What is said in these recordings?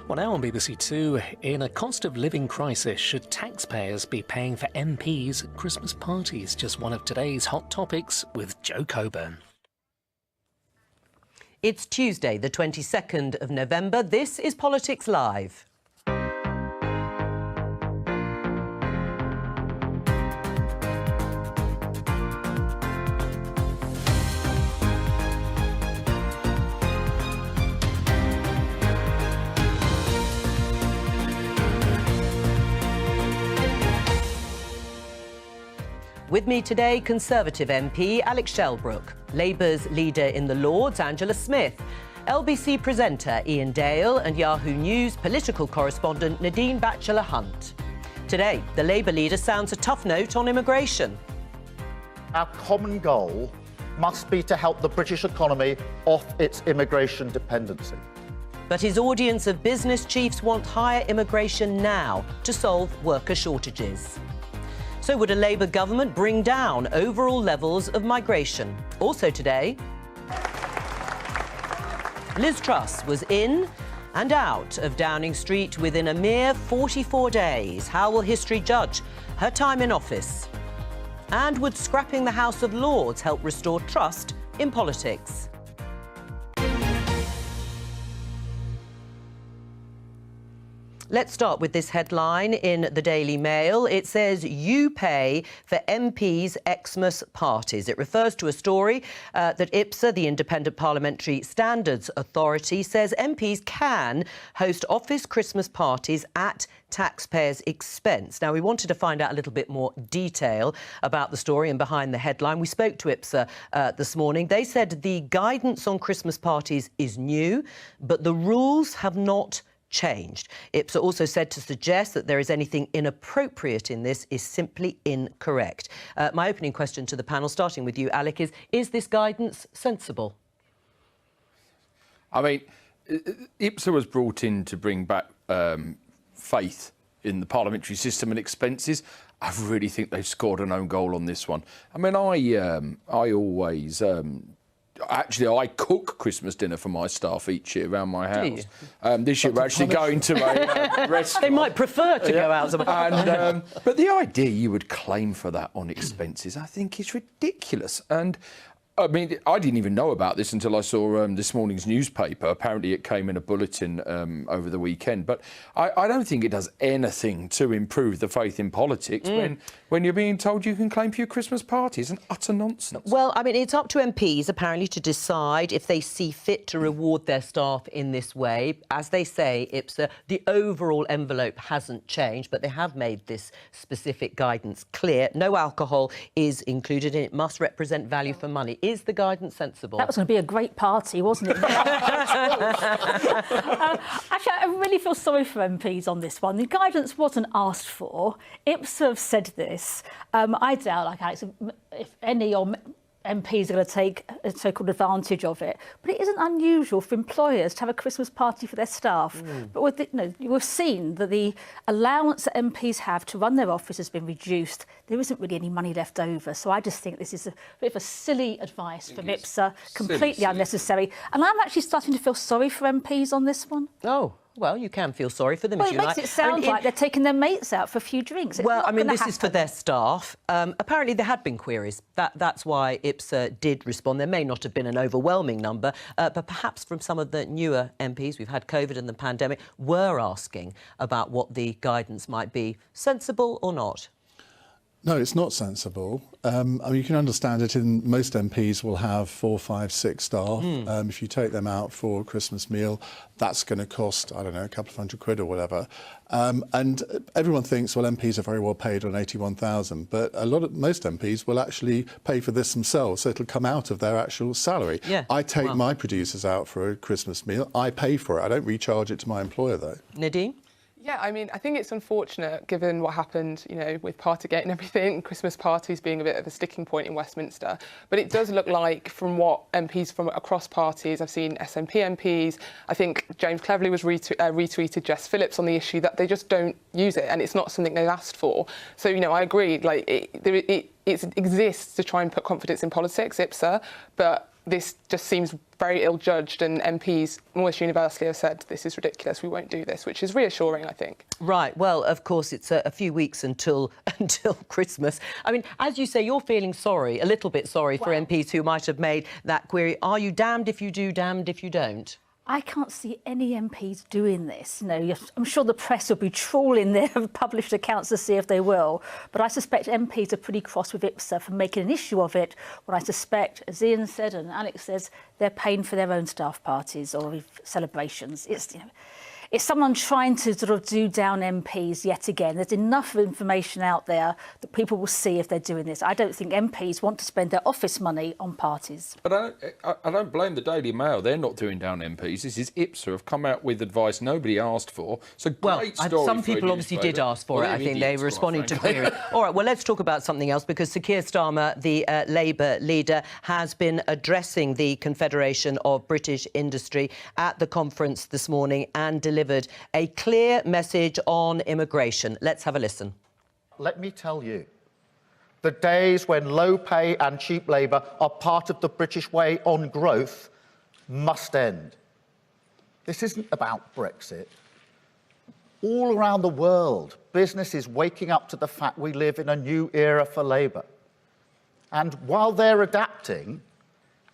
Well, now on BBC Two, in a cost of living crisis, should taxpayers be paying for MPs' Christmas parties? Just one of today's hot topics with Jo Coburn. It's Tuesday, the 22nd of November. This is Politics Live. With me today, Conservative MP Alex Shelbrooke, Labour's leader in the Lords, Angela Smith, LBC presenter Ian Dale and Yahoo News political correspondent Nadine Batchelor-Hunt. Today, the Labour leader sounds a tough note on immigration. Our common goal must be to help the British economy off its immigration dependency. But his audience of business chiefs want higher immigration now to solve worker shortages. So would a Labour government bring down overall levels of migration? Also today, Liz Truss was in and out of Downing Street within a mere 44 days. How will history judge her time in office? And would scrapping the House of Lords help restore trust in politics? Let's start with this headline in the Daily Mail. It says, you pay for MPs' Xmas parties. It refers to a story that IPSA, the Independent Parliamentary Standards Authority, says MPs can host office Christmas parties at taxpayers' expense. Now, we wanted to find out a little bit more detail about the story and behind the headline. We spoke to IPSA this morning. They said the guidance on Christmas parties is new, but the rules have not changed. IPSA also said to suggest that there is anything inappropriate in this is simply incorrect. My opening question to the panel, starting with you, Alec, is this guidance sensible? I mean, IPSA was brought in to bring back faith in the parliamentary system and expenses. I really think they've scored an own goal on this one. I mean, I always... Actually, I cook Christmas dinner for my staff each year around my house. This year we're actually going to a restaurant. They might prefer to go out. But the idea you would claim for that on expenses, I think, is ridiculous. And I mean, I didn't even know about this until I saw this morning's newspaper. Apparently it came in a bulletin over the weekend. But I don't think it does anything to improve the faith in politics when you're being told you can claim for your Christmas party. It's an utter nonsense. Well, I mean, it's up to MPs, apparently, to decide if they see fit to reward their staff in this way. As they say, IPSA, the overall envelope hasn't changed, but they have made this specific guidance clear. No alcohol is included, and it must represent value for money. Is the guidance sensible? That was going to be a great party, wasn't it? Actually, I really feel sorry for MPs on this one. The guidance wasn't asked for. IPSA have said this. I doubt, like Alex, if any MPs are going to take a so-called advantage of it. But it isn't unusual for employers to have a Christmas party for their staff. But with we've seen that the allowance that MPs have to run their office has been reduced. There isn't really any money left over. So I just think this is a bit of a silly advice from IPSA, completely unnecessary. And I'm actually starting to feel sorry for MPs on this one. Oh. Well, you can feel sorry for them well, if you like. It makes it sound like they're taking their mates out for a few drinks. Well, I mean, this is for their staff. Apparently, there had been queries. That's why IPSA did respond. There may not have been an overwhelming number, but perhaps from some of the newer MPs, we've had COVID and the pandemic, were asking about what the guidance might be. Sensible or not? No, it's not sensible. I mean, you can understand it. Most MPs will have 4, 5, 6 staff. If you take them out for a Christmas meal, that's going to cost, I don't know, a couple of £100 or whatever. And everyone thinks, well, MPs are very well paid on 81,000, but most MPs will actually pay for this themselves, so it'll come out of their actual salary. Yeah. I take my producers out for a Christmas meal. I pay for it. I don't recharge it to my employer, though. Nadine? Yeah, I mean, I think it's unfortunate, given what happened, with Partygate and everything, Christmas parties being a bit of a sticking point in Westminster. But it does look like, from what MPs from across parties, I've seen SNP MPs, I think James Cleverly was retweeted Jess Phillips on the issue that they just don't use it, and it's not something they've asked for. So, I agree, it exists to try and put confidence in politics, IPSA, but this just seems very ill-judged, and MPs almost universally have said this is ridiculous, we won't do this, which is reassuring, I think. Right. Well, of course, it's a few weeks until Christmas. I mean, as you say, you're feeling sorry, a little bit sorry for MPs who might have made that query. Are you damned if you do, damned if you don't? I can't see any MPs doing this. You know, I'm sure the press will be trawling their published accounts to see if they will. But I suspect MPs are pretty cross with IPSA for making an issue of it. When I suspect, as Ian said and Alex says, they're paying for their own staff parties or celebrations. It's someone trying to sort of do down MPs yet again. There's enough information out there that people will see if they're doing this. I don't think MPs want to spend their office money on parties. But I don't blame the Daily Mail. They're not doing down MPs. This is IPSA have come out with advice nobody asked for. It's a great story. Some people obviously did ask for it. I think they were responding to queries. All right, well, let's talk about something else, because Sir Keir Starmer, the Labour leader, has been addressing the Confederation of British Industry at the conference this morning and delivered a clear message on immigration. Let's have a listen. Let me tell you, the days when low pay and cheap labour are part of the British way on growth must end. This isn't about Brexit. All around the world, business is waking up to the fact we live in a new era for labour. And while they're adapting,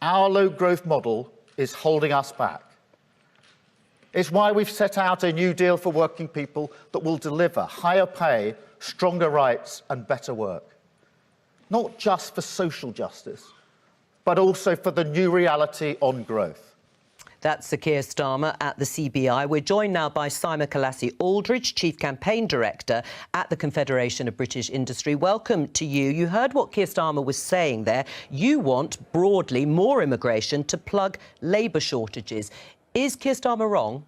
our low growth model is holding us back. It's why we've set out a new deal for working people that will deliver higher pay, stronger rights and better work. Not just for social justice, but also for the new reality on growth. That's Sir Keir Starmer at the CBI. We're joined now by Simon Collassie-Aldridge, Chief Campaign Director at the Confederation of British Industry. Welcome to you. You heard what Keir Starmer was saying there. You want, broadly, more immigration to plug labour shortages. Is Keir Starmer wrong?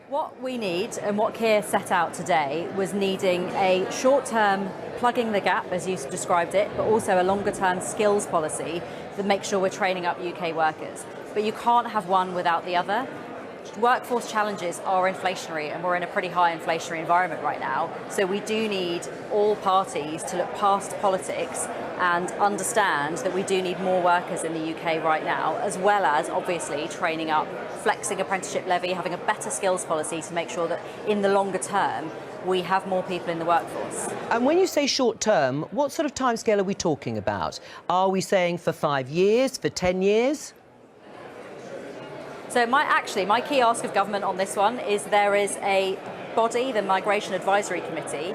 What we need, and what Keir set out today, was needing a short-term plugging the gap, as you described it, but also a longer-term skills policy that makes sure we're training up UK workers. But you can't have one without the other. Workforce challenges are inflationary, and we're in a pretty high inflationary environment right now. So we do need all parties to look past politics and understand that we do need more workers in the UK right now, as well as obviously training up, flexing apprenticeship levy, having a better skills policy to make sure that in the longer term we have more people in the workforce. And when you say short term, what sort of timescale are we talking about? Are we saying for 5 years, for 10 years? So my key ask of government on this one is there is a body, the Migration Advisory Committee,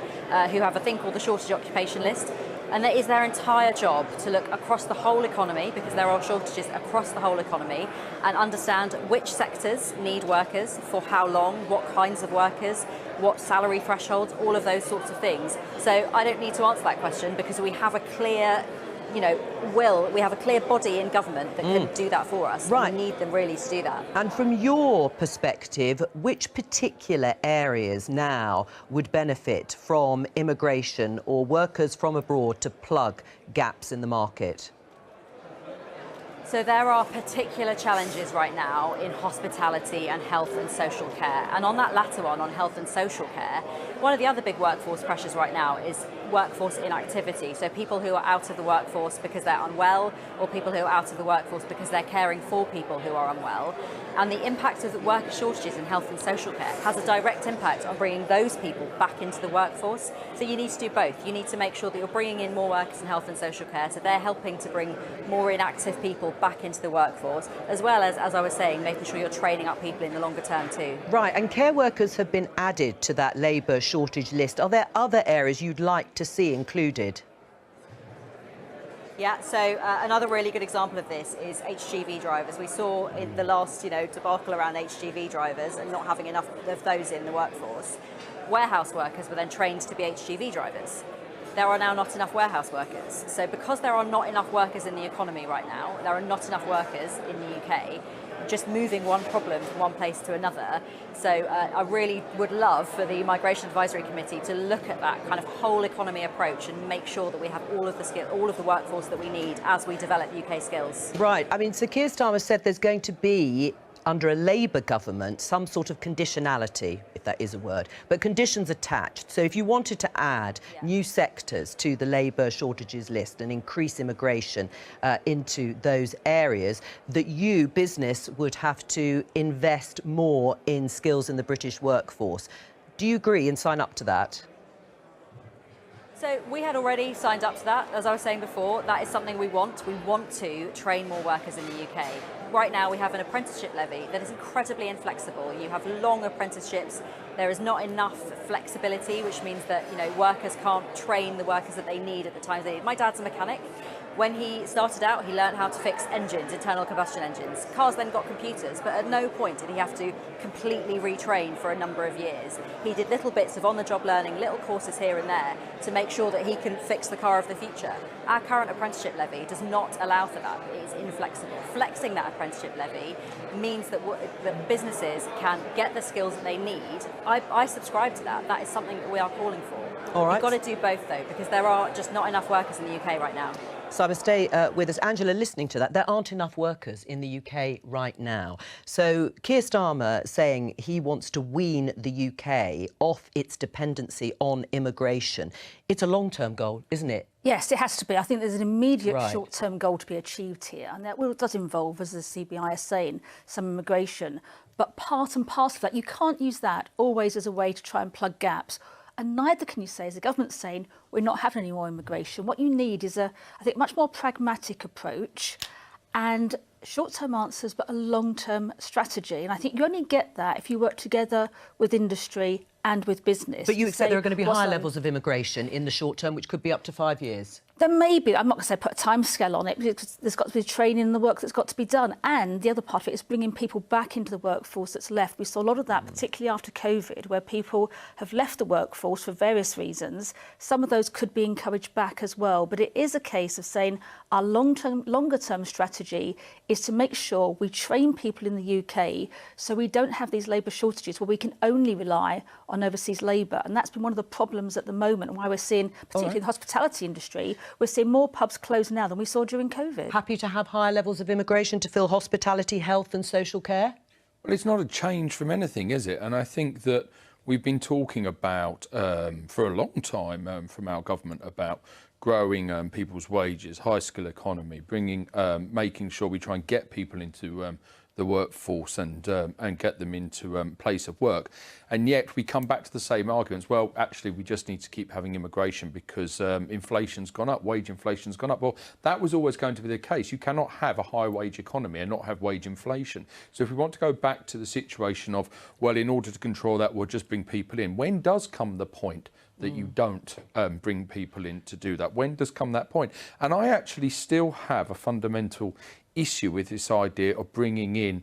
who have a thing called the Shortage Occupation List, and that is their entire job to look across the whole economy, because there are shortages across the whole economy, and understand which sectors need workers, for how long, what kinds of workers, what salary thresholds, all of those sorts of things. So I don't need to answer that question, because we have a clear we have a clear body in government that can do that for us. Right. We need them really to do that. And from your perspective, which particular areas now would benefit from immigration or workers from abroad to plug gaps in the market? So there are particular challenges right now in hospitality and health and social care. And on that latter one, on health and social care, one of the other big workforce pressures right now is workforce inactivity. So people who are out of the workforce because they're unwell, or people who are out of the workforce because they're caring for people who are unwell. And the impact of the worker shortages in health and social care has a direct impact on bringing those people back into the workforce. So you need to do both. You need to make sure that you're bringing in more workers in health and social care, so they're helping to bring more inactive people back into the workforce, as well as I was saying, making sure you're training up people in the longer term too. Right, and care workers have been added to that labour shortage list. Are there other areas you'd like to see included? Yeah, so another really good example of this is HGV drivers. We saw in the last, debacle around HGV drivers and not having enough of those in the workforce. Warehouse workers were then trained to be HGV drivers. There are now not enough warehouse workers. So because there are not enough workers in the economy right now, there are not enough workers in the UK, just moving one problem from one place to another. So I really would love for the Migration Advisory Committee to look at that kind of whole economy approach and make sure that we have all of the workforce that we need as we develop UK skills. Right. I mean, Sir Keir Starmer said there's going to be under a Labour government, some sort of conditionality, if that is a word, but conditions attached. So if you wanted to add new sectors to the labour shortages list and increase immigration into those areas, that you, business, would have to invest more in skills in the British workforce. Do you agree and sign up to that? So we had already signed up to that. As I was saying before, that is something we want. We want to train more workers in the UK. Right now we have an apprenticeship levy that is incredibly inflexible. You have long apprenticeships. There is not enough flexibility, which means that, you know, workers can't train the workers that they need at the time they need. My dad's a mechanic. When he started out, he learned how to fix engines, internal combustion engines. Cars then got computers, but at no point did he have to completely retrain for a number of years. He did little bits of on-the-job learning, little courses here and there to make sure that he can fix the car of the future. Our current apprenticeship levy does not allow for that. It is inflexible. Flexing that apprenticeship levy means that businesses can get the skills that they need. I subscribe to that. That is something that we are calling for. All right. You've got to do both, though, because there are just not enough workers in the UK right now. So I must stay with us. Angela, listening to that, there aren't enough workers in the UK right now. So Keir Starmer saying he wants to wean the UK off its dependency on immigration. It's a long-term goal, isn't it? Yes, it has to be. I think there's an immediate short-term goal to be achieved here, and that does involve, as the CBI is saying, some immigration. But part and parcel of that, you can't use that always as a way to try and plug gaps. And neither can you say, as the government's saying, we're not having any more immigration. What you need is I think, much more pragmatic approach and short-term answers, but a long-term strategy. And I think you only get that if you work together with industry and with business. But you accept there are going to be high levels of immigration in the short term, which could be up to 5 years? There may be. I'm not going to say put a timescale on it, because there's got to be training in the work that's got to be done. And the other part of it is bringing people back into the workforce that's left. We saw a lot of that, particularly after COVID, where people have left the workforce for various reasons. Some of those could be encouraged back as well. But it is a case of saying our longer-term strategy is to make sure we train people in the UK so we don't have these labour shortages where we can only rely on overseas labour. And that's been one of the problems at the moment, and why we're seeing, particularly in the hospitality industry, we're seeing more pubs closed now than we saw during COVID. Happy to have higher levels of immigration to fill hospitality, health and social care? Well, it's not a change from anything, is it? And I think that we've been talking about, for a long time from our government, about growing people's wages, high-skill economy, making sure we try and get people into the workforce and get them into place of work. And yet we come back to the same arguments. Well, actually, we just need to keep having immigration because inflation's gone up, wage inflation's gone up. Well, that was always going to be the case. You cannot have a high wage economy and not have wage inflation. So if we want to go back to the situation of, well, in order to control that, we'll just bring people in. When does come the point that you don't bring people in to do that? When does come that point? And I actually still have a fundamental issue with this idea of bringing in,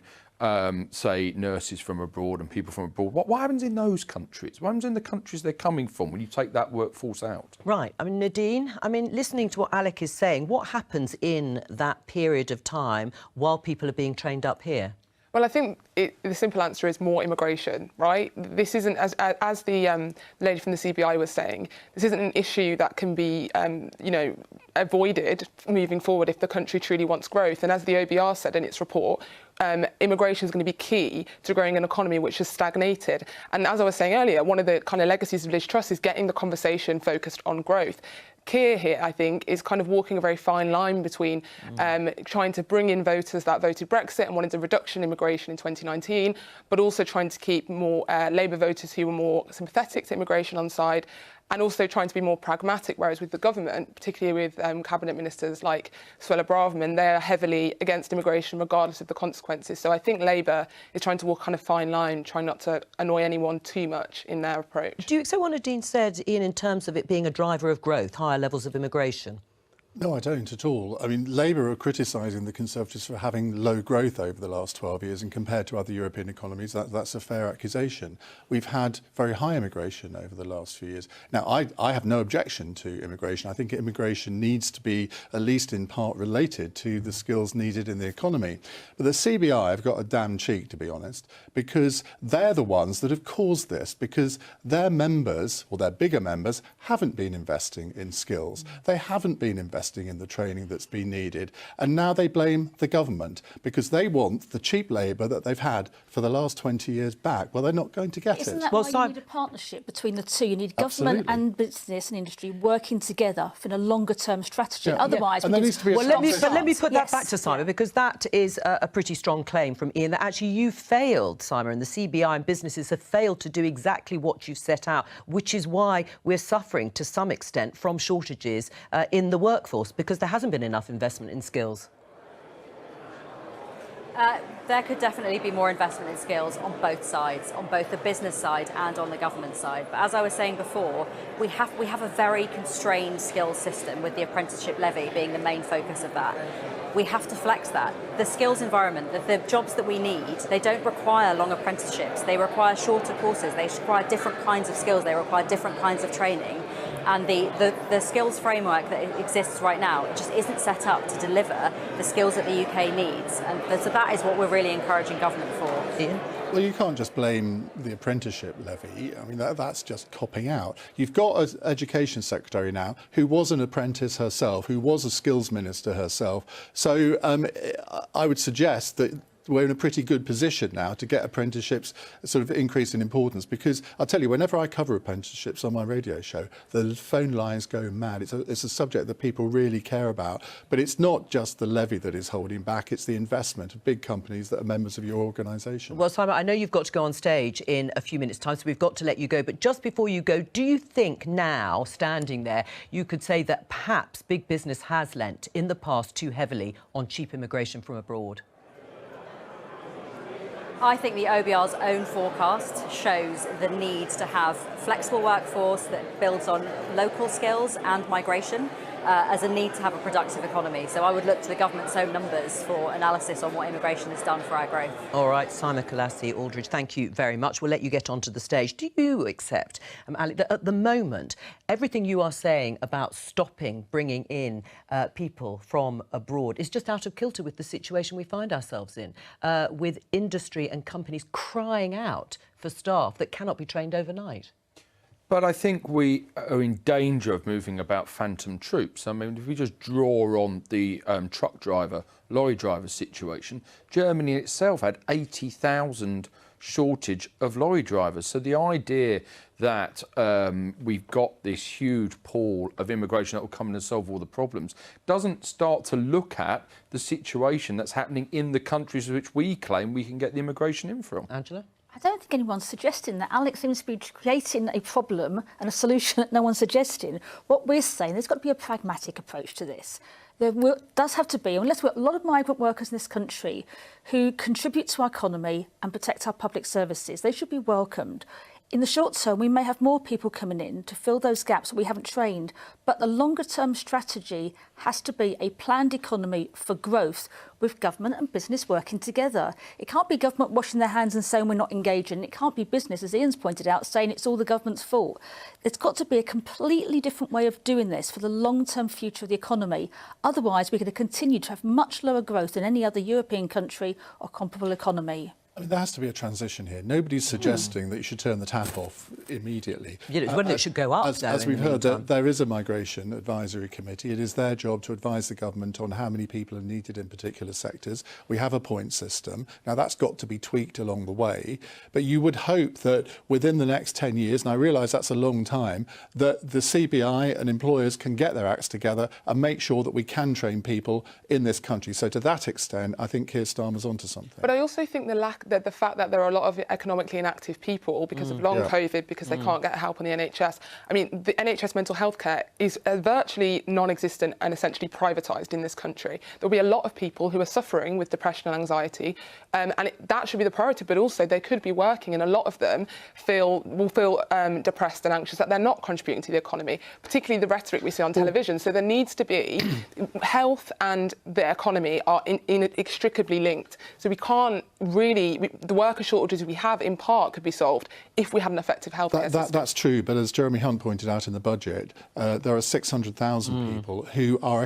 say, nurses from abroad and people from abroad. What happens in those countries? What happens in the countries they're coming from when you take that workforce out? Right. I mean, Nadine, listening to what Alec is saying, what happens in that period of time while people are being trained up here? Well, I think the simple answer is more immigration, right? This isn't, as the lady from the CBI was saying, this isn't an issue that can be, avoided moving forward if the country truly wants growth. And as the OBR said in its report, immigration is going to be key to growing an economy which has stagnated. And as I was saying earlier, one of the kind of legacies of Liz Truss is getting the conversation focused on growth. Keir here, I think, is kind of walking a very fine line between trying to bring in voters that voted Brexit and wanted a reduction in immigration in 2019, but also trying to keep more Labour voters who were more sympathetic to immigration on side, and also trying to be more pragmatic, whereas with the government, particularly with cabinet ministers like Suella Braverman, they're heavily against immigration regardless of the consequences. So I think Labour is trying to walk kind of fine line, trying not to annoy anyone too much in their approach. Do you accept what Nadine said, Ian, in terms of it being a driver of growth, higher levels of immigration? No, I don't at all. I mean, Labour are criticising the Conservatives for having low growth over the last 12 years, and compared to other European economies, that's a fair accusation. We've had very high immigration over the last few years. Now, I have no objection to immigration. I think immigration needs to be at least in part related to the skills needed in the economy. But the CBI have got a damn cheek, to be honest, because they're the ones that have caused this, because their members, or their bigger members, haven't been investing in skills. They haven't been investing investing in the training that's been needed. And now they blame the government because they want the cheap labour that they've had for the last 20 years back. Well, they're not going to get Isn't it. that why you need a partnership between the two? You need government Absolutely. and business and industry working together for a longer-term strategy. Otherwise, And there needs to be a let me put that Yes. back to Simon, because that is a pretty strong claim from Ian, that actually you failed, Simon, and the CBI and businesses have failed to do exactly what you set out, which is why we're suffering to some extent from shortages in the workforce, because there hasn't been enough investment in skills. There could definitely be more investment in skills on both sides, on both the business side and on the government side. But as I was saying before, we have a very constrained skills system, with the apprenticeship levy being the main focus of that. We have to flex that. The skills environment, the jobs that we need, they don't require long apprenticeships. They require shorter courses. They require different kinds of skills. They require different kinds of training. And the skills framework that exists right now, it just isn't set up to deliver the skills that the UK needs. And so that is what we're really encouraging government for. Ian? Well, you can't just blame the apprenticeship levy. I mean, that's just copping out. You've got an education secretary now who was an apprentice herself, who was a skills minister herself. So I would suggest that we're in a pretty good position now to get apprenticeships sort of increase in importance, because I'll tell you, whenever I cover apprenticeships on my radio show, the phone lines go mad. It's a subject that people really care about, but it's not just the levy that is holding back, it's the investment of big companies that are members of your organisation. Well, Simon, I know you've got to go on stage in a few minutes' time, so we've got to let you go. But just before you go, do you think now, standing there, you could say that perhaps big business has lent in the past too heavily on cheap immigration from abroad? I think the OBR's own forecast shows the need to have flexible workforce that builds on local skills and migration as a need to have a productive economy. So I would look to the government's own numbers for analysis on what immigration has done for our growth. All right, Simon Colassie, Aldridge, thank you very much. We'll let you get onto the stage. Do you accept, Ali, that at the moment, everything you are saying about stopping bringing in people from abroad is just out of kilter with the situation we find ourselves in, with industry and companies crying out for staff that cannot be trained overnight? But I think we are in danger of moving about phantom troops. I mean, if we just draw on the truck driver, lorry driver situation, Germany itself had 80,000 shortage of lorry drivers. So the idea that we've got this huge pool of immigration that will come in and solve all the problems doesn't start to look at the situation that's happening in the countries which we claim we can get the immigration in from. Angela? I don't think anyone's suggesting that. Alex seems to be creating a problem and a solution that no one's suggesting. What we're saying, there's got to be a pragmatic approach to this. There does have to be, unless we've got a lot of migrant workers in this country who contribute to our economy and protect our public services, they should be welcomed. In the short term, we may have more people coming in to fill those gaps that we haven't trained, but the longer term strategy has to be a planned economy for growth with government and business working together. It can't be government washing their hands and saying we're not engaging. It can't be business, as Ian's pointed out, saying it's all the government's fault. It's got to be a completely different way of doing this for the long-term future of the economy. Otherwise, we're going to continue to have much lower growth than any other European country or comparable economy. I mean, there has to be a transition here. Nobody's suggesting that you should turn the tap off immediately. You know, whether it should go up, as we've heard, there is a migration advisory committee. It is their job to advise the government on how many people are needed in particular sectors. We have a point system. Now, that's got to be tweaked along the way. But you would hope that within the next 10 years, and I realise that's a long time, that the CBI and employers can get their acts together and make sure that we can train people in this country. So to that extent, I think Keir Starmer's onto something. But I also think the fact that there are a lot of economically inactive people because of long COVID, because they can't get help on the NHS. I mean, the NHS mental health care is virtually non-existent and essentially privatised in this country. There'll be a lot of people who are suffering with depression and anxiety, and that should be the priority. But also, they could be working, and a lot of them will feel depressed and anxious that they're not contributing to the economy, particularly the rhetoric we see on television. So there needs to be health and the economy are inextricably linked. So we can't really. The worker shortages we have, in part, could be solved if we had an effective healthcare system. That's true, but as Jeremy Hunt pointed out in the budget, there are 600,000 people who are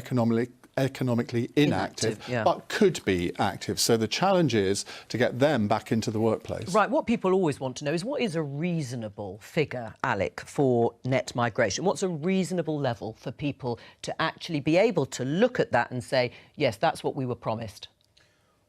economically inactive, but could be active. So the challenge is to get them back into the workplace. Right, what people always want to know is what is a reasonable figure, Alec, for net migration? What's a reasonable level for people to actually be able to look at that and say, yes, that's what we were promised?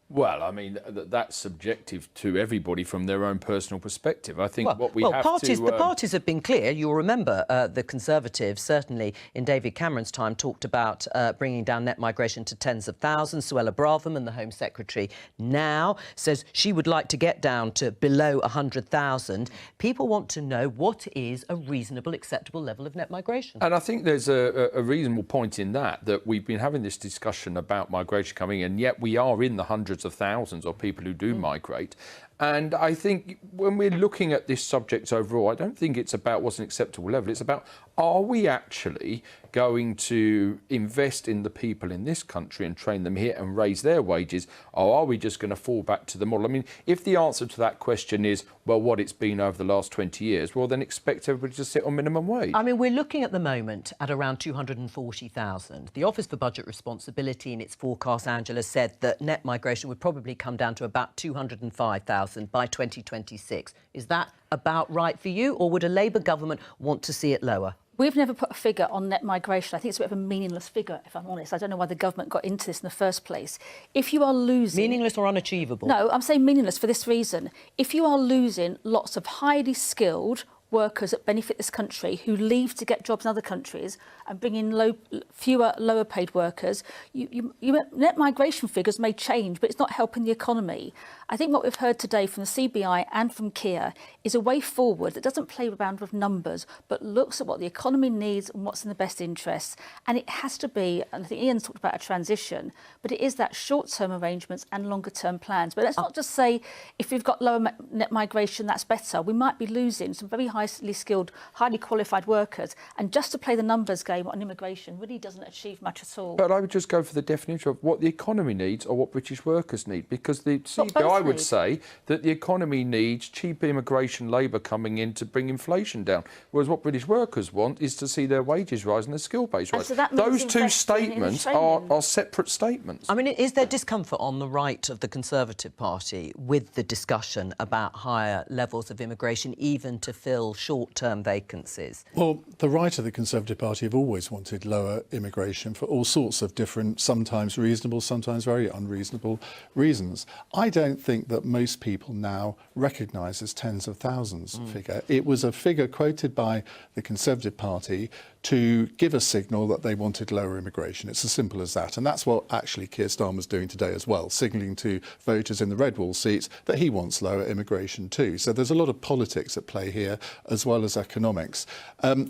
Well, I mean, that's subjective to everybody from their own personal perspective. I think what we have parties, to... the parties have been clear. You'll remember the Conservatives, certainly in David Cameron's time, talked about bringing down net migration to tens of thousands. Suella Braverman, the Home Secretary, now says she would like to get down to below 100,000. People want to know what is a reasonable, acceptable level of net migration. And I think there's a reasonable point in that we've been having this discussion about migration coming in, yet we are in the hundreds of thousands of people who do migrate. And I think when we're looking at this subject overall, I don't think it's about what's an acceptable level. It's about, are we actually going to invest in the people in this country and train them here and raise their wages, or are we just going to fall back to the model? I mean, if the answer to that question is, well, what it's been over the last 20 years, well, then expect everybody to sit on minimum wage. I mean, we're looking at the moment at around 240,000. The Office for Budget Responsibility in its forecast, Angela, said that net migration would probably come down to about 205,000 by 2026. Is that about right for you, or would a Labour government want to see it lower? We've never put a figure on net migration. I think it's a bit of a meaningless figure, if I'm honest. I don't know why the government got into this in the first place. If you are losing... Meaningless or unachievable? No, I'm saying meaningless for this reason. If you are losing lots of highly skilled workers that benefit this country who leave to get jobs in other countries and bring in fewer lower paid workers, net migration figures may change, but it's not helping the economy. I think what we've heard today from the CBI and from Keir is a way forward that doesn't play around with numbers, but looks at what the economy needs and what's in the best interests. And it has to be, and I think Ian's talked about a transition, but it is that short-term arrangements and longer-term plans. But let's not just say if we've got lower net migration, that's better. We might be losing some very highly skilled, highly qualified workers. And just to play the numbers game on immigration really doesn't achieve much at all. But I would just go for the definition of what the economy needs or what British workers need, because the CBI would say that the economy needs cheap immigration labour coming in to bring inflation down, whereas what British workers want is to see their wages rise and their skill base rise. So those two statements are separate statements. I mean, is there discomfort on the right of the Conservative Party with the discussion about higher levels of immigration, even to fill short-term vacancies? Well, the right of the Conservative Party have always wanted lower immigration for all sorts of different, sometimes reasonable, sometimes very unreasonable reasons. I don't think that most people now recognise this tens of thousands figure. It was a figure quoted by the Conservative Party to give a signal that they wanted lower immigration. It's as simple as that. And that's what actually Keir Starmer's doing today as well, signalling to voters in the red wall seats that he wants lower immigration too. So there's a lot of politics at play here as well as economics.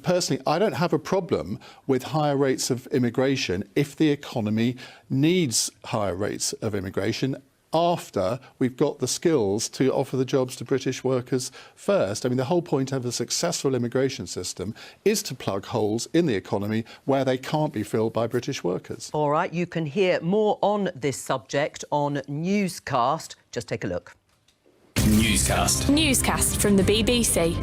Personally, I don't have a problem with higher rates of immigration if the economy needs higher rates of immigration after we've got the skills to offer the jobs to British workers first. I mean, the whole point of a successful immigration system is to plug holes in the economy where they can't be filled by British workers. All right, you can hear more on this subject on Newscast. Just take a look. Newscast. Newscast from the BBC.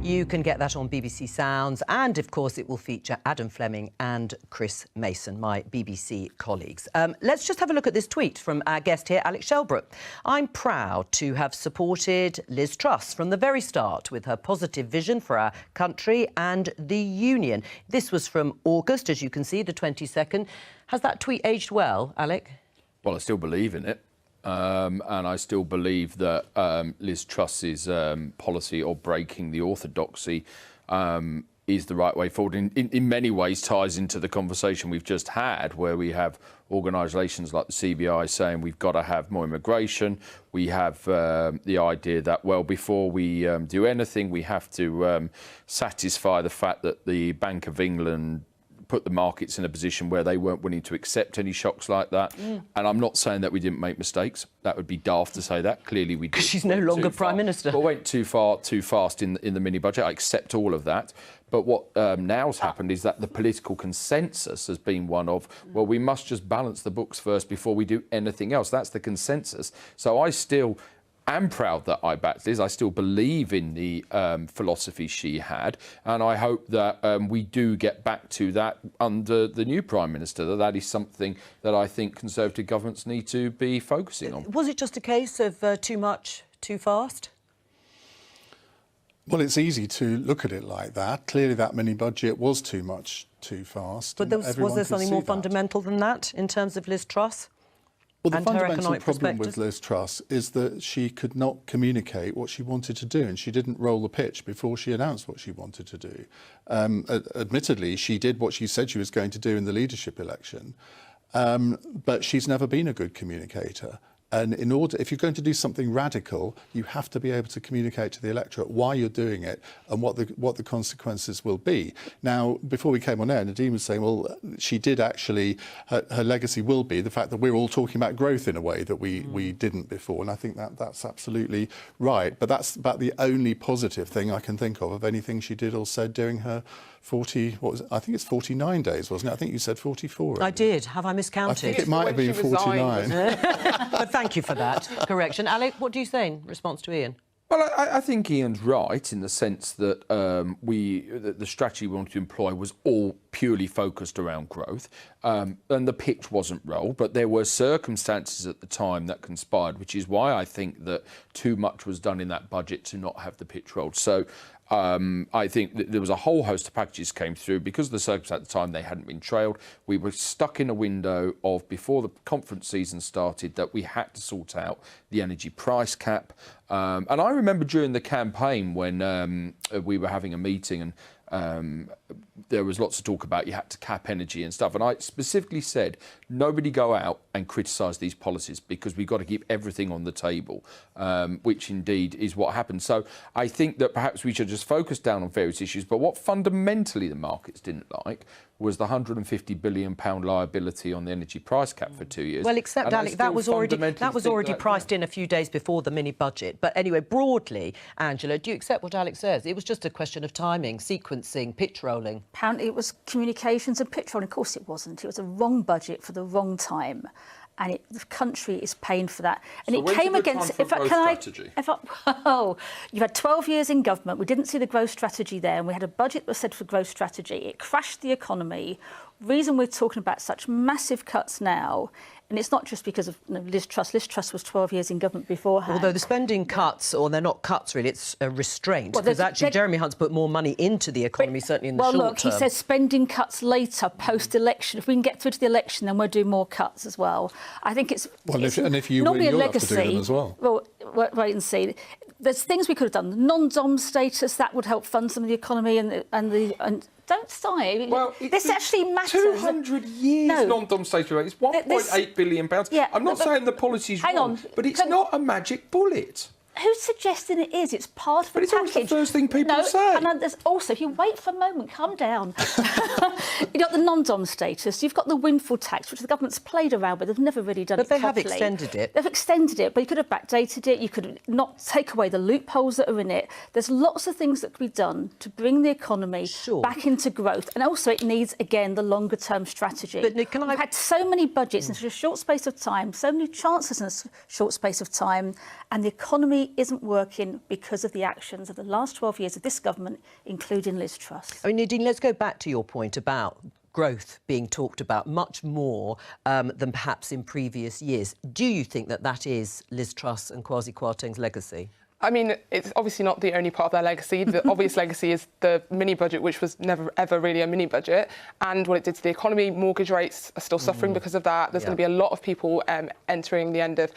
You can get that on BBC Sounds, and of course it will feature Adam Fleming and Chris Mason, my BBC colleagues. Let's just have a look at this tweet from our guest here, Alex Shelbrooke. I'm proud to have supported Liz Truss from the very start with her positive vision for our country and the Union. This was from August, as you can see, the 22nd. Has that tweet aged well, Alec? Well, I still believe in it. And I still believe that Liz Truss's policy of breaking the orthodoxy is the right way forward. In many ways ties into the conversation we've just had, where we have organisations like the CBI saying we've got to have more immigration. We have the idea that, well, before we do anything, we have to satisfy the fact that the Bank of England put the markets in a position where they weren't willing to accept any shocks like that. And I'm not saying that we didn't make mistakes. That would be daft to say that. Clearly we did. She's no longer Prime Minister. But went too fast in the mini-budget. I accept all of that. But what now's happened is that the political consensus has been one of, well, we must just balance the books first before we do anything else. That's the consensus. So I still am proud that I backed Liz. I still believe in the philosophy she had, and I hope that we do get back to that under the new Prime Minister, that is something that I think Conservative governments need to be focusing on. Was it just a case of too much, too fast? Well, it's easy to look at it like that. Clearly, that mini budget was too much, too fast. But was there something more fundamental than that in terms of Liz Truss? Well, the and her fundamental economic problem with perspectives? Liz Truss is that she could not communicate what she wanted to do, and she didn't roll the pitch before she announced what she wanted to do. Admittedly, she did what she said she was going to do in the leadership election, but she's never been a good communicator. And if you're going to do something radical, you have to be able to communicate to the electorate why you're doing it and what the consequences will be. Now, before we came on air, Nadine was saying, well, she did actually, her legacy will be the fact that we're all talking about growth in a way that we didn't before. And I think that's absolutely right. But that's about the only positive thing I can think of anything she did or said during her 49 days, wasn't it? I think you said 44. I did. Have I miscounted? I think it might have been 49. But thank you for that correction. Alec, what do you say in response to Ian? Well, I think Ian's right in the sense that the strategy we wanted to employ was all purely focused around growth, and the pitch wasn't rolled, but there were circumstances at the time that conspired, which is why I think that too much was done in that budget to not have the pitch rolled. So I think that there was a whole host of packages came through because of the circumstance at the time they hadn't been trailed. We were stuck in a window of before the conference season started that we had to sort out the energy price cap. And I remember during the campaign when we were having a meeting and there was lots of talk about you had to cap energy and stuff. And I specifically said, nobody go out and criticise these policies because we've got to keep everything on the table, which indeed is what happened. So I think that perhaps we should just focus down on various issues. But what fundamentally the markets didn't like was the £150 billion liability on the energy price cap for 2 years. Well, except, Alec, that was already priced in a few days before the mini-budget. But anyway, broadly, Angela, do you accept what Alec says? It was just a question of timing, sequencing, pitch rolling. Apparently it was communications and pitch rolling. Of course it wasn't. It was a wrong budget for the wrong time. And the country is paying for that. And so it came against. You've had 12 years in government. We didn't see the growth strategy there, and we had a budget that was set for growth strategy. It crashed the economy. Reason we're talking about such massive cuts now. And it's not just because of Liz Truss. Liz Truss was 12 years in government beforehand. Although the spending cuts, or they're not cuts really, it's a restraint. Because actually Jeremy Hunt's put more money into the economy, certainly in the short term. Well, look, he says spending cuts later, post-election. If we can get through to the election, then we'll do more cuts as well. I think it's... Well, if you win, you'll have to do them as well. Well, wait and see. There's things we could have done. The non-dom status, that would help fund some of the economy and don't sigh. Well, this actually matters. 200 years non-dom status. It's £1.8 billion. Yeah, I'm not saying the policy's wrong, but it's not a magic bullet. Who's suggesting it is? It's part of the package. But it's always the first thing people say. And there's also, if you wait for a moment, calm down. You've got the non-dom status, you've got the windfall tax, which the government's played around with. They've never really done it properly. But they have extended it. They've extended it, but you could have backdated it. You could not take away the loopholes that are in it. There's lots of things that could be done to bring the economy back into growth. And also it needs, again, the longer-term strategy. But Nick, We've had so many budgets in such a short space of time, so many chances in a short space of time, and the economy isn't working because of the actions of the last 12 years of this government, including Liz Truss. I mean, Nadine, let's go back to your point about growth being talked about much more than perhaps in previous years. Do you think that that is Liz Truss and Kwasi Kwarteng's legacy? I mean, it's obviously not the only part of their legacy. The obvious legacy is the mini-budget, which was never, ever really a mini-budget, and what it did to the economy. Mortgage rates are still suffering because of that. There's going to be a lot of people entering the end of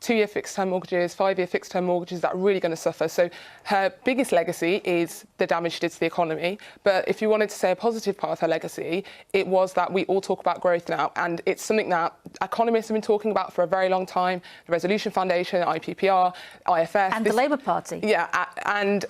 2-year fixed-term mortgages, 5-year fixed-term mortgages that are really going to suffer. So her biggest legacy is the damage she did to the economy. But if you wanted to say a positive part of her legacy, it was that we all talk about growth now, and it's something that economists have been talking about for a very long time. The Resolution Foundation, IPPR, IFS, And the Labour Party. Yeah, and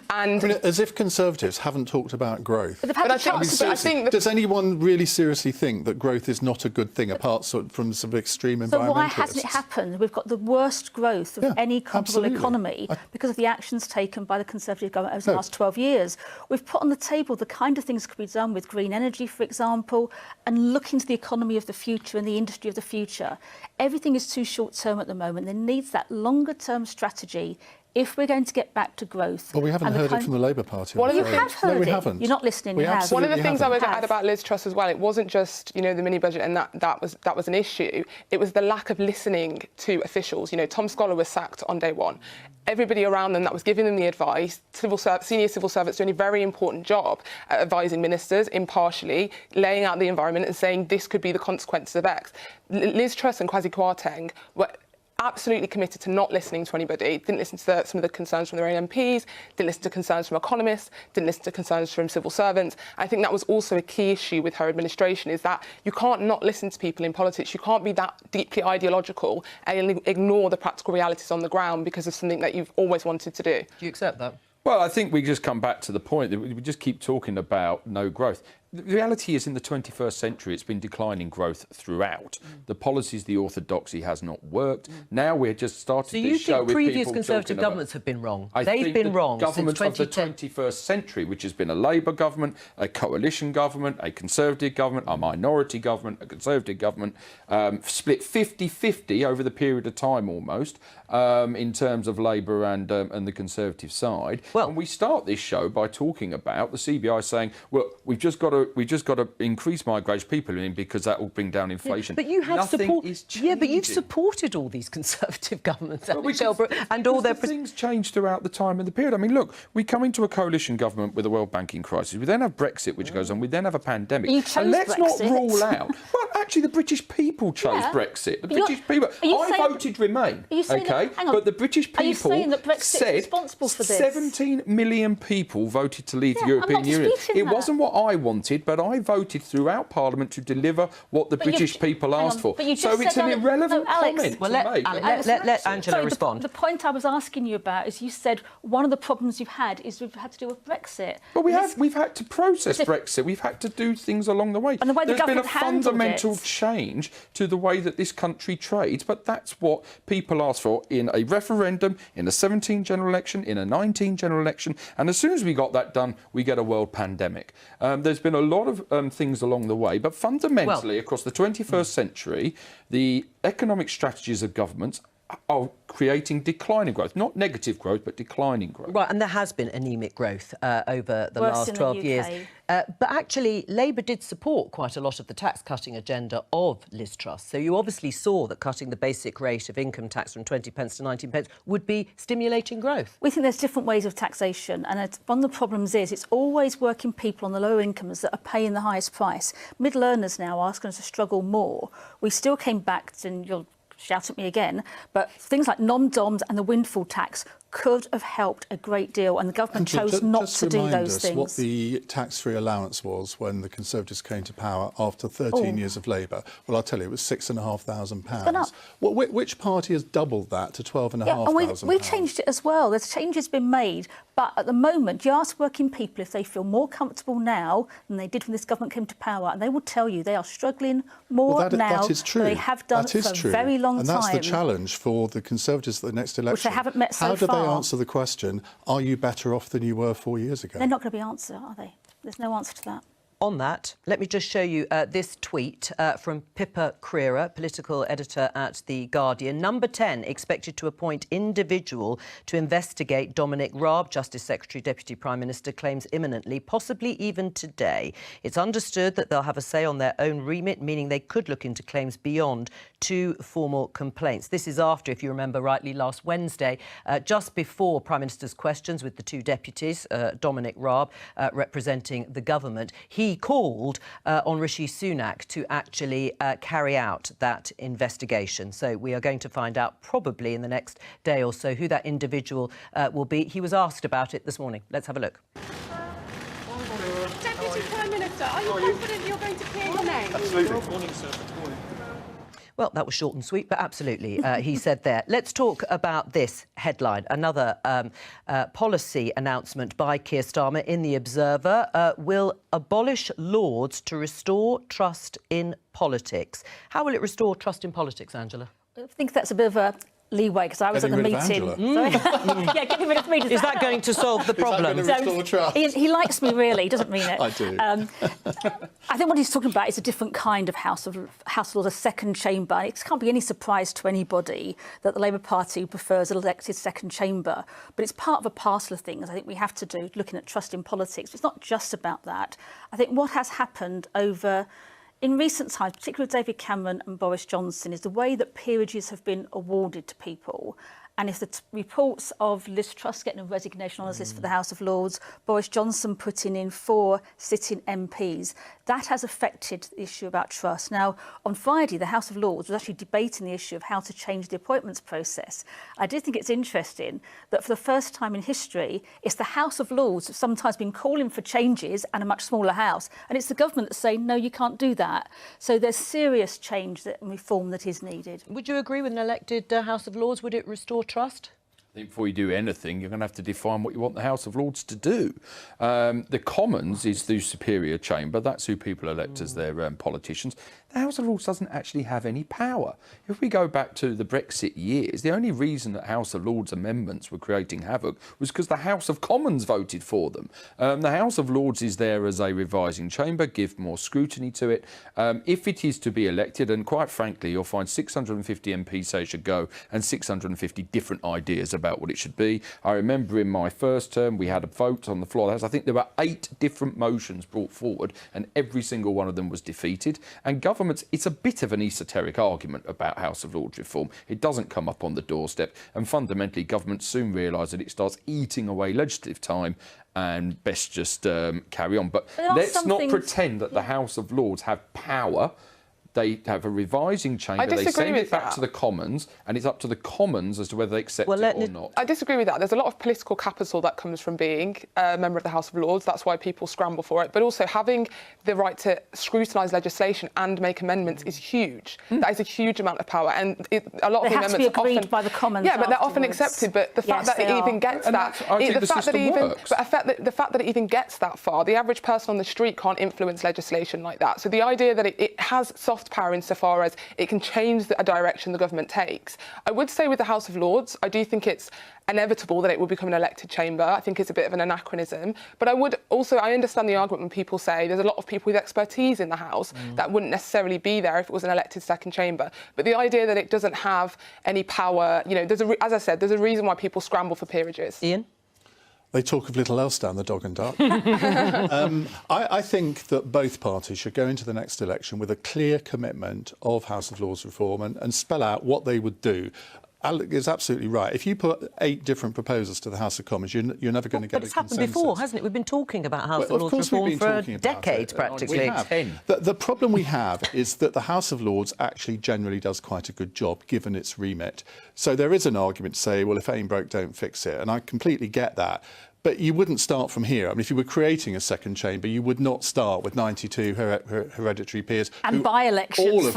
I mean, as if Conservatives haven't talked about growth. But they've had the chance to. I think Does anyone really seriously think that growth is not a good thing, apart from some extreme environmentalists? So why hasn't it happened? We've got the worst growth of any comparable absolutely. economy because of the actions taken by the Conservative government over the last 12 years. We've put on the table the kind of things that could be done with green energy, for example, and look into the economy of the future and the industry of the future. Everything is too short-term at the moment. There needs that longer-term strategy if we're going to get back to growth. Well, we haven't heard it from the Labour Party. You have heard no, we it. haven't. You're not listening. We you have. One of the things I would Have. add about Liz Truss as well, it wasn't just, you know, the mini budget and that was an issue. It was the lack of listening to officials. You know, Tom Scholar was sacked on day one. Everybody around them that was giving them the advice, senior civil servants doing a very important job at advising ministers impartially, laying out the environment and saying this could be the consequences of X. Liz Truss and Kwasi Kwarteng were absolutely committed to not listening to anybody, didn't listen to some of the concerns from their own MPs, didn't listen to concerns from economists, didn't listen to concerns from civil servants. I think that was also a key issue with her administration, is that you can't not listen to people in politics. You can't be that deeply ideological and ignore the practical realities on the ground because of something that you've always wanted to do. Do you accept that? Well, I think we just come back to the point that we just keep talking about no growth. The reality is in the 21st century, it's been declining growth throughout. The policies, the orthodoxy has not worked. Now we're just starting this show with people. So you think previous Conservative governments have been wrong? They've been wrong since 2010. Government of the 21st century, which has been a Labour government, a coalition government, a Conservative government, a minority government, a Conservative government, split 50-50 over the period of time almost, in terms of Labour and the Conservative side. Well, and we start this show by talking about the CBI saying, well, we've just got to increase migration people in because that will bring down inflation. But you have Nothing is changing. Yeah, but you've supported all these Conservative governments, and all their things change throughout the time and the period. I mean, look, we come into a coalition government with a world banking crisis. We then have Brexit, which goes on. We then have a pandemic. You chose and let's Brexit. not rule out. Well, actually, the British people chose Brexit. The British people. I voted Remain. Okay, but the British people said responsible for this? 17 million people voted to leave the European Union. It wasn't what I wanted, but I voted throughout Parliament to deliver what the British people asked for. So it's an irrelevant comment to make. Let Angela respond. The point I was asking you about is you said one of the problems you've had is we've had to do with Brexit. But we've had to process Brexit. We've had to do things along the way. And the way the There's been a government handled fundamental it. change to the way that this country trades, but that's what people asked for in a referendum, in a 17 general election, in a 19 general election, and as soon as we got that done, we get a world pandemic. There's been a lot of things along the way, but fundamentally, across the 21st century, the economic strategies of governments are creating declining growth, not negative growth, but declining growth. Right, and there has been anaemic growth over the last 12 years. But actually, Labour did support quite a lot of the tax-cutting agenda of Liz Truss. So you obviously saw that cutting the basic rate of income tax from 20 pence to 19 pence would be stimulating growth. We think there's different ways of taxation, and one of the problems is it's always working people on the lower incomes that are paying the highest price. Middle earners now are going to struggle more. We still came back to, and you'll shout at me again, but things like non-DOMs and the windfall tax could have helped a great deal, and the government chose not to do those things. What the tax-free allowance was when the Conservatives came to power after 13 years of Labour. Well, I'll tell you, it was £6,500. Well, which party has doubled that to £12,500? We've changed it as well. There's changes been made, but at the moment, you ask working people if they feel more comfortable now than they did when this government came to power, and they will tell you they are struggling more now that is true. than they have done for a very long time. And that's the challenge for the Conservatives at the next election. Which they haven't met so far. How do they answer the question, are you better off than you were 4 years ago? They're not going to be answered, are they? There's no answer to that. On that, let me just show you this tweet from Pippa Crerar, political editor at The Guardian. Number 10, expected to appoint individual to investigate Dominic Raab, Justice Secretary, Deputy Prime Minister, claims imminently, possibly even today. It's understood that they'll have a say on their own remit, meaning they could look into claims beyond 2 formal complaints. This is after, if you remember rightly, last Wednesday, just before Prime Minister's questions with the 2 deputies, Dominic Raab representing the government, he called on Rishi Sunak to actually carry out that investigation. So we are going to find out probably in the next day or so who that individual will be. He was asked about it this morning. Let's have a look. Deputy Prime Minister, are you confident you're going to clear your name? Absolutely. Good morning, sir. Good morning. Well, that was short and sweet, but absolutely, he said there. Let's talk about this headline. Another policy announcement by Keir Starmer in The Observer will abolish Lords to restore trust in politics. How will it restore trust in politics, Angela? I think that's a bit of a leeway because I was at the meeting. Yeah, getting rid of me. Is that going to solve the problem? Is that going to restore trust? He likes me, really. He doesn't mean it. I do. I think what he's talking about is a different kind of House of Lords, a second chamber. It can't be any surprise to anybody that the Labour Party prefers an elected second chamber, but it's part of a parcel of things I think we have to do, looking at trust in politics. But it's not just about that. I think what has happened in recent times, particularly with David Cameron and Boris Johnson, is the way that peerages have been awarded to people. And if the reports of Liz Truss getting a resignation on his list for the House of Lords, Boris Johnson putting in 4 sitting MPs, that has affected the issue about trust. Now, on Friday, the House of Lords was actually debating the issue of how to change the appointments process. I do think it's interesting that for the first time in history, it's the House of Lords have sometimes been calling for changes and a much smaller House. And it's the government that's saying, no, you can't do that. So there's serious change and reform that is needed. Would you agree with an elected House of Lords? Would it restore trust? I think before you do anything, you're going to have to define what you want the House of Lords to do. The Commons is the superior chamber. That's who people elect as their politicians. The House of Lords doesn't actually have any power. If we go back to the Brexit years, the only reason that House of Lords amendments were creating havoc was because the House of Commons voted for them. The House of Lords is there as a revising chamber, give more scrutiny to it. If it is to be elected, and quite frankly, you'll find 650 MPs say it should go and 650 different ideas about what it should be. I remember in my first term, we had a vote on the floor of the House. I think there were 8 different motions brought forward, and every single one of them was defeated. And governments, it's a bit of an esoteric argument about House of Lords reform. It doesn't come up on the doorstep, and fundamentally, governments soon realise that it starts eating away legislative time and best just carry on. But let's not pretend that the House of Lords have power. They have a revising chamber, they send it back to the Commons, and it's up to the Commons as to whether they accept it or not. I disagree with that. There's a lot of political capital that comes from being a member of the House of Lords. That's why people scramble for it. But also having the right to scrutinise legislation and make amendments is huge. That is a huge amount of power. And a lot of the amendments are agreed by the Commons. Yeah, but they're often accepted. But the fact that it even gets that, the fact that it even gets that far, the average person on the street can't influence legislation like that. So the idea that it has soft power insofar as it can change the direction the government takes. I would say with the House of Lords, I do think it's inevitable that it will become an elected chamber. I think it's a bit of an anachronism. But I understand the argument when people say there's a lot of people with expertise in the House that wouldn't necessarily be there if it was an elected second chamber. But the idea that it doesn't have any power, as I said, there's a reason why people scramble for peerages. Ian? They talk of little else down the dog and duck. I think that both parties should go into the next election with a clear commitment of House of Lords reform and spell out what they would do. Alec is absolutely right. If you put 8 different proposals to the House of Commons, you're never going to get a consensus. But it's happened before, hasn't it? We've been talking about House of Lords reform for decades, practically. We have. The problem we have is that the House of Lords actually generally does quite a good job, given its remit. So there is an argument to say, well, if it ain't broke, don't fix it. And I completely get that. But you wouldn't start from here. I mean, if you were creating a second chamber, you would not start with 92 hereditary peers. And by-elections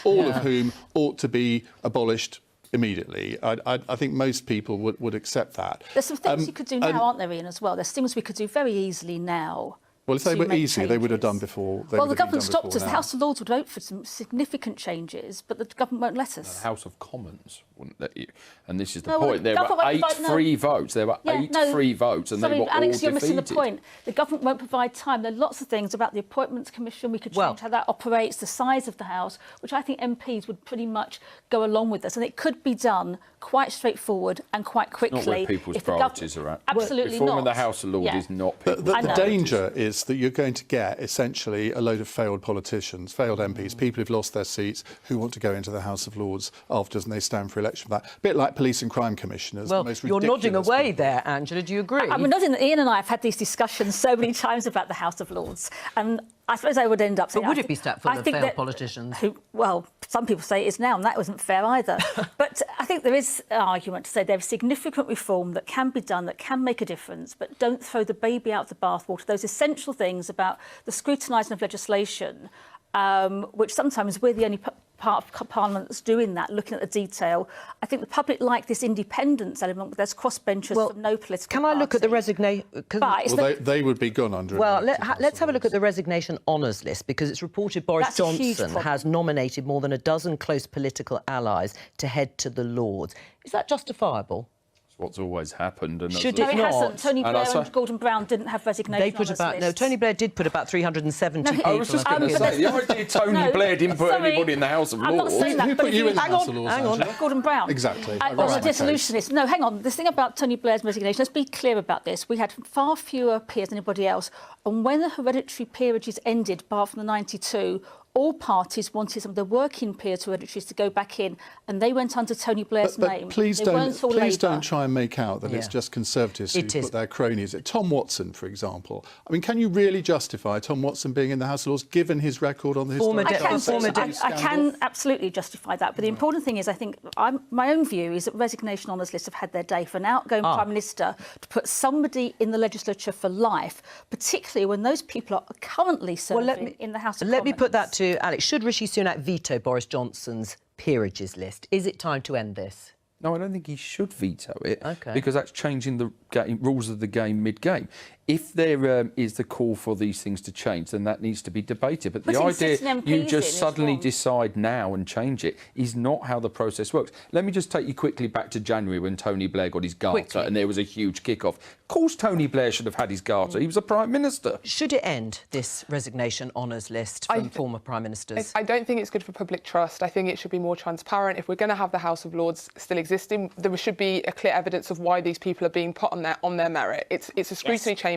all of whom ought to be abolished immediately. I think most people would accept that. There's some things you could do now, aren't there, Ian, as well? There's things we could do very easily now. Well, if they were easy, they would have done before. Well, the government stopped us. The House of Lords would vote for some significant changes, but the government won't let us. The House of Commons wouldn't let you. And this is the point. There were 8 free votes. There were 8 free votes, and they were all Alex, you're defeated. missing the point. The government won't provide time. There are lots of things about the Appointments Commission. We could change how that operates, the size of the House, which I think MPs would pretty much go along with us. And it could be done quite straightforward and quite quickly. It's not where people's priorities are at. Absolutely not. Reforming the House of Lords is not people's The danger is that you're going to get essentially a load of failed politicians, failed MPs, people who've lost their seats, who want to go into the House of Lords afterwards, and they stand for election for that. A bit like police and crime commissioners. Well, you're nodding away there, Angela. Do you agree? I'm nodding. Ian and I have had these discussions so many times about the House of Lords, and I suppose I would end up saying... But would it be stacked full of failed politicians? Well, some people say it is now, and that wasn't fair either. But I think there is an argument to say there's significant reform that can be done, that can make a difference, but don't throw the baby out the bathwater. Those essential things about the scrutinising of legislation, which sometimes we're the only part of Parliament that's doing that, looking at the detail. I think the public like this independence element, but there's crossbenchers from no political Can I look at the resignation? Well, they would be gone under. Well, let's have a look at the resignation honours list, because it's reported Boris Johnson has nominated more than a dozen close political allies to head to the Lords. Is that justifiable? What's always happened. And Should No, it it not? hasn't. Tony Blair and Gordon Brown didn't have resignation They put about lists. Tony Blair did put about 370 people. I was just going to say, the idea Tony Blair didn't put anybody in the House of Lords. I'm not saying that, Who but put if you in the hang House on, of Lords, hang on, Angela? Gordon Brown. Exactly. On the dissolutionist. No, hang on. The thing about Tony Blair's resignation, let's be clear about this. We had far fewer peers than anybody else. And when the hereditary peerages ended, bar from the 92, all parties wanted some of the working peers hereditaries to go back in, and they went under Tony Blair's name. Please don't try and make out that it's just Conservatives who It is. put their cronies. Tom Watson, for example. I mean, can you really justify Tom Watson being in the House of Lords, given his record on the I can absolutely justify that. But the important thing is, I think, my own view is that resignation honours lists have had their day. For an outgoing Prime Minister to put somebody in the legislature for life, particularly when those people are currently serving in the House of Commons. Let me put that to Alex. Should Rishi Sunak veto Boris Johnson's peerages list? Is it time to end this? No, I don't think he should veto it, because that's changing the rules of the game mid-game. If there is the call for these things to change, then that needs to be debated. But the idea you just suddenly decide now and change it is not how the process works. Let me just take you quickly back to January when Tony Blair got his Garter and there was a huge kick-off. Of course Tony Blair should have had his Garter. He was a Prime Minister. Should it end, this resignation honours list from former Prime Ministers? I don't think it's good for public trust. I think it should be more transparent. If we're going to have the House of Lords still existing, there should be a clear evidence of why these people are being put on their merit. It's a scrutiny chamber.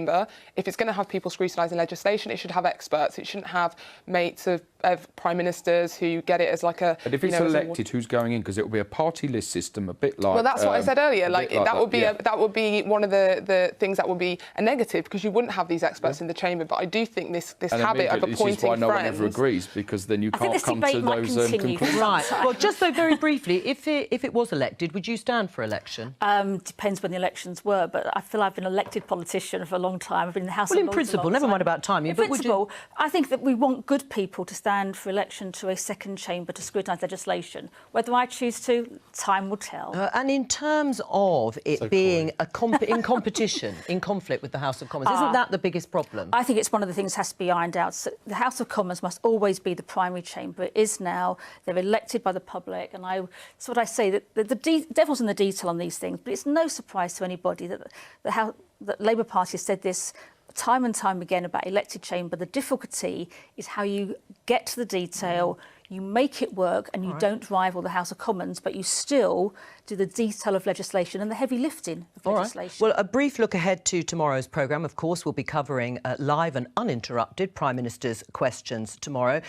If it's going to have people scrutinising legislation, it should have experts. It shouldn't have mates of Prime Ministers who get it as like a... But if it's elected, who's going in? Because it will be a party list system, a bit like... Well, that's what I said earlier. That would be one of the things that would be a negative, because you wouldn't have these experts in the chamber. But I do think this habit of appointing friends... This is why no one ever agrees, because then you can't come to those conclusions. Right. Well, just though very briefly, if it was elected, would you stand for election? Depends when the elections were, but I feel I've been an elected politician for a long time. I've been in the House of Lords. Well, in principle, never mind about timing. In principle, I think that we want good people to stand for election to a second chamber to scrutinise legislation. Whether I choose to, time will tell. And in terms of it being in competition, in conflict with the House of Commons, isn't that the biggest problem? I think it's one of the things that has to be ironed out. So the House of Commons must always be the primary chamber. It is now. They're elected by the public, and that's what I say, that the devil's in the detail on these things. But it's no surprise to anybody that the Labour Party has said this time and time again about elected chamber. The difficulty is how you get to the detail, you make it work, and you don't rival the House of Commons, but you still do the detail of legislation and the heavy lifting of legislation. Well, a brief look ahead to tomorrow's programme. Of course, we'll be covering live and uninterrupted Prime Minister's questions tomorrow.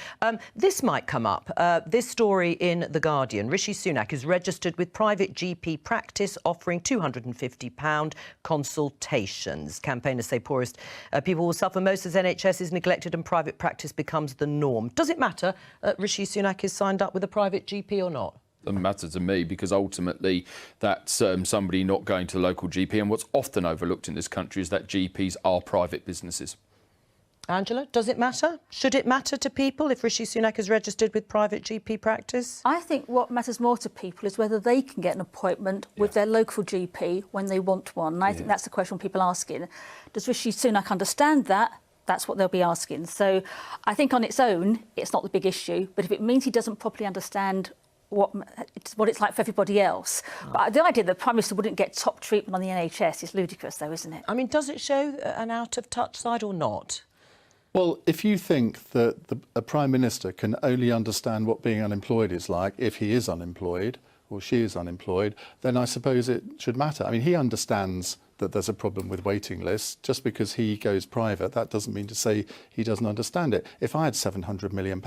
This might come up. This story in The Guardian. Rishi Sunak is registered with private GP practice offering £250 consultations. Campaigners say poorest people will suffer most as NHS is neglected and private practice becomes the norm. Does it matter Rishi Sunak is signed up with a private GP or not? Doesn't matter to me, because ultimately that's somebody not going to the local GP. And what's often overlooked in this country is that GPs are private businesses. Angela, does it matter? Should it matter to people if Rishi Sunak is registered with private GP practice? I think what matters more to people is whether they can get an appointment with their local GP when they want one. And I think that's the question people are asking. Does Rishi Sunak understand that? That's what they'll be asking. So I think on its own, it's not the big issue. But if it means he doesn't properly understand what it's like for everybody else. But the idea that the Prime Minister wouldn't get top treatment on the NHS is ludicrous, though, isn't it? I mean, does it show an out-of-touch side or not? Well, if you think that a Prime Minister can only understand what being unemployed is like if he is unemployed or she is unemployed, then I suppose it should matter. I mean, he understands that there's a problem with waiting lists. Just because he goes private, that doesn't mean to say he doesn't understand it. If I had £700 million,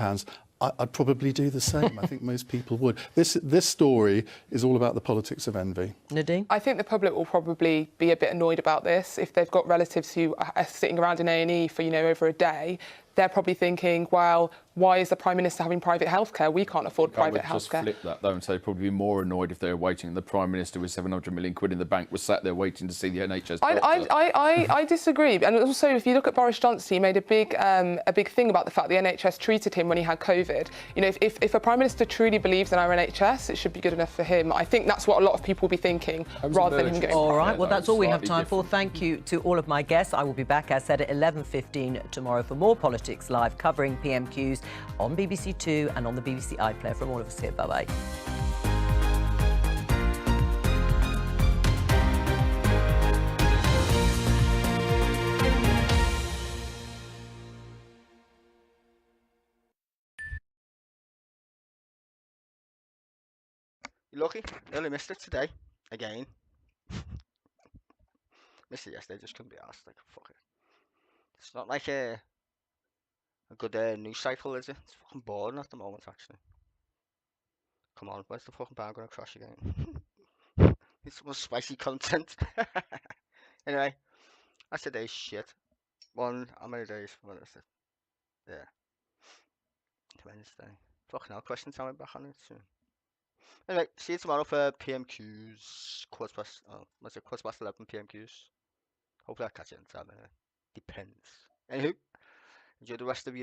I'd probably do the same. I think most people would. This story is all about the politics of envy. Nadine? I think the public will probably be a bit annoyed about this. If they've got relatives who are sitting around in A&E for, over a day, they're probably thinking, well, why is the Prime Minister having private healthcare? We can't afford private healthcare. I would just flip that, though, and say probably be more annoyed if they were waiting. The Prime Minister with £700 million in the bank was sat there waiting to see the NHS doctor. I disagree. And also, if you look at Boris Johnson, he made a big thing about the fact the NHS treated him when he had COVID. COVID. You know, if a Prime Minister truly believes in our NHS, it should be good enough for him. I think that's what a lot of people will be thinking, rather than him going. All right, well, that that's was all we have slightly time for. Thank you to all of my guests. I will be back, as said, at 11:15 tomorrow for more Politics Live, covering PMQs on BBC Two and on the BBC iPlayer. From all of us here, bye-bye. You're lucky. Nearly missed it today. Again. Missed it yesterday, just couldn't be asked. Like, fuck it. It's not like a good news cycle, is it? It's fucking boring at the moment, actually. Come on, where's the fucking bar gonna crash again? It's some spicy content. Anyway, that's today's shit. How many days? What is it? Yeah. Wednesday. Fucking hell, question time back on it soon. Anyway, see you tomorrow for PMQs. Quarter past 11 PMQs. Hopefully I'll catch it in time. Depends. Anywho, enjoy the rest of your day.